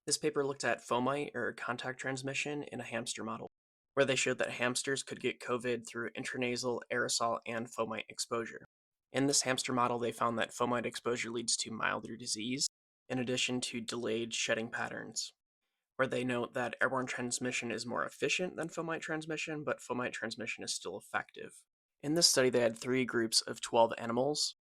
This paper looked at fomite or contact transmission in a hamster model, where they showed that hamsters could get COVID through intranasal, aerosol, and fomite exposure. In this hamster model, they found that fomite exposure leads to milder disease, in addition to delayed shedding patterns, where they note that airborne transmission is more efficient than fomite transmission, but fomite transmission is still effective. In this study, they had three groups of 12 animals,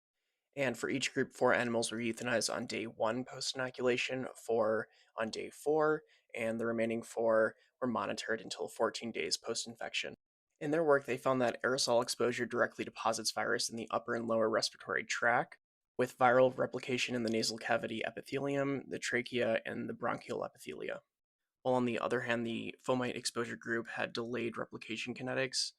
and for each group, four animals were euthanized on day one post inoculation, four on day four, and the remaining four were monitored until 14 days post infection. In their work, they found that aerosol exposure directly deposits virus in the upper and lower respiratory tract, with viral replication in the nasal cavity epithelium, the trachea, and the bronchial epithelia. While on the other hand, the fomite exposure group had delayed replication kinetics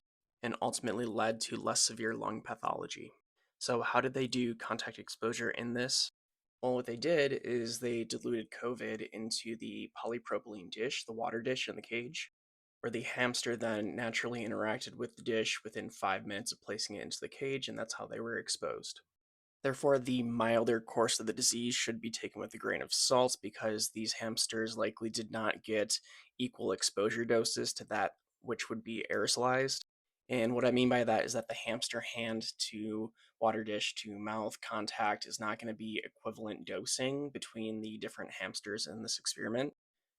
and ultimately led to less severe lung pathology. So, how did they do contact exposure in this? Well, what they did is they diluted COVID into the polypropylene dish, the water dish in the cage, where the hamster then naturally interacted with the dish within 5 minutes of placing it into the cage, and that's how they were exposed. Therefore, the milder course of the disease should be taken with a grain of salt because these hamsters likely did not get equal exposure doses to that which would be aerosolized. And what I mean by that is that the hamster hand to water dish to mouth contact is not going to be equivalent dosing between the different hamsters in this experiment.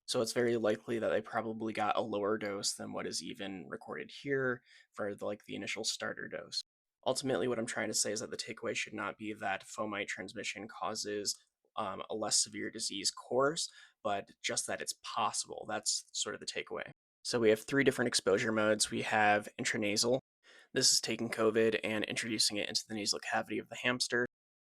So it's very likely that they probably got a lower dose than what is even recorded here for the initial starter dose. Ultimately, what I'm trying to say is that the takeaway should not be that fomite transmission causes a less severe disease course, but just that it's possible. That's sort of the takeaway. So we have three different exposure modes. We have intranasal. This is taking COVID and introducing it into the nasal cavity of the hamster.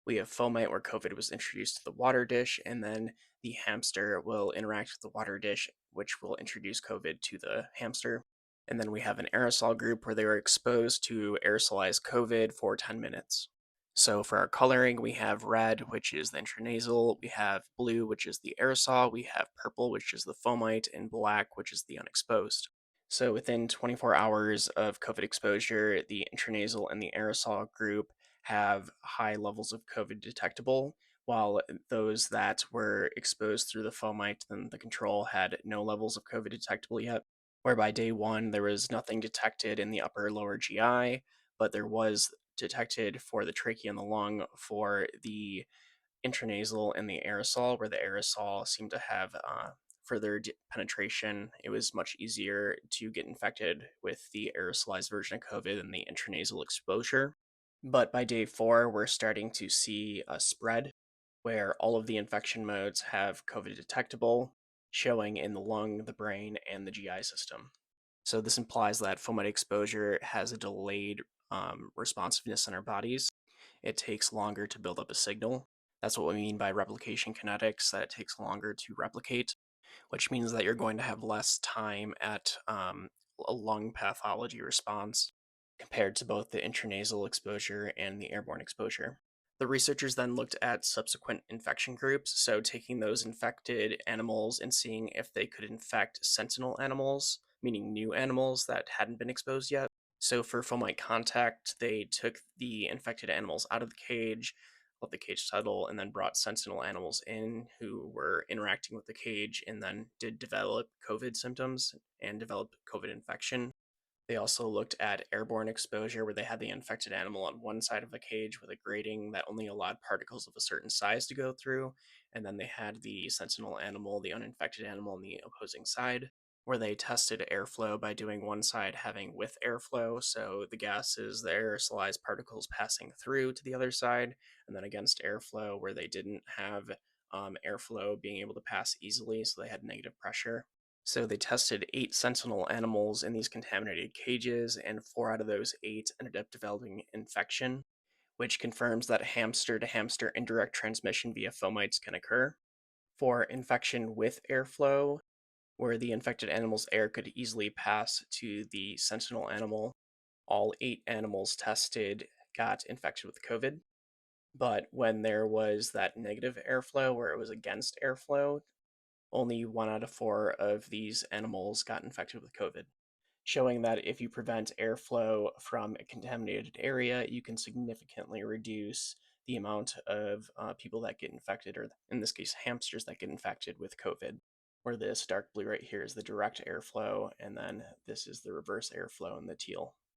We have fomite, where COVID was introduced to the water dish, and then the hamster will interact with the water dish, which will introduce COVID to the hamster. And then we have an aerosol group where they were exposed to aerosolized COVID for 10 minutes. So for our coloring, we have red, which is the intranasal, we have blue, which is the aerosol, we have purple, which is the fomite, and black, which is the unexposed. So within 24 hours of COVID exposure, the intranasal and the aerosol group have high levels of COVID detectable, while those that were exposed through the fomite and the control had no levels of COVID detectable yet. Where by day one, there was nothing detected in the upper lower GI, but there was detected for the trachea and the lung for the intranasal and the aerosol, where the aerosol seemed to have further penetration. It was much easier to get infected with the aerosolized version of COVID than the intranasal exposure. But by day four, we're starting to see a spread where all of the infection modes have COVID detectable, showing in the lung, the brain, and the GI system. So this implies that fomite exposure has a delayed responsiveness in our bodies. It takes longer to build up a signal. That's what we mean by replication kinetics, that it takes longer to replicate, which means that you're going to have less time at a lung pathology response compared to both the intranasal exposure and the airborne exposure. The researchers then looked at subsequent infection groups, so taking those infected animals and seeing if they could infect sentinel animals, meaning new animals that hadn't been exposed yet. So for fomite contact, they took the infected animals out of the cage, let the cage settle, and then brought sentinel animals in who were interacting with the cage and then did develop COVID symptoms and develop COVID infection. They also looked at airborne exposure, where they had the infected animal on one side of the cage with a grating that only allowed particles of a certain size to go through. And then they had the sentinel animal, the uninfected animal, on the opposing side, where they tested airflow by doing one side having with airflow, so the gases, the aerosolized particles passing through to the other side, and then against airflow, where they didn't have airflow being able to pass easily, so they had negative pressure. So they tested 8 sentinel animals in these contaminated cages, and 4 out of those 8 ended up developing infection, which confirms that hamster to hamster indirect transmission via fomites can occur. For infection with airflow, where the infected animal's air could easily pass to the sentinel animal, all 8 animals tested got infected with COVID. But when there was that negative airflow, where it was against airflow, only 1 out of 4 of these animals got infected with COVID, showing that if you prevent airflow from a contaminated area, you can significantly reduce the amount of people that get infected, or in this case, hamsters that get infected with COVID. where this dark blue right here is the direct airflow, and then this is the reverse airflow in the teal.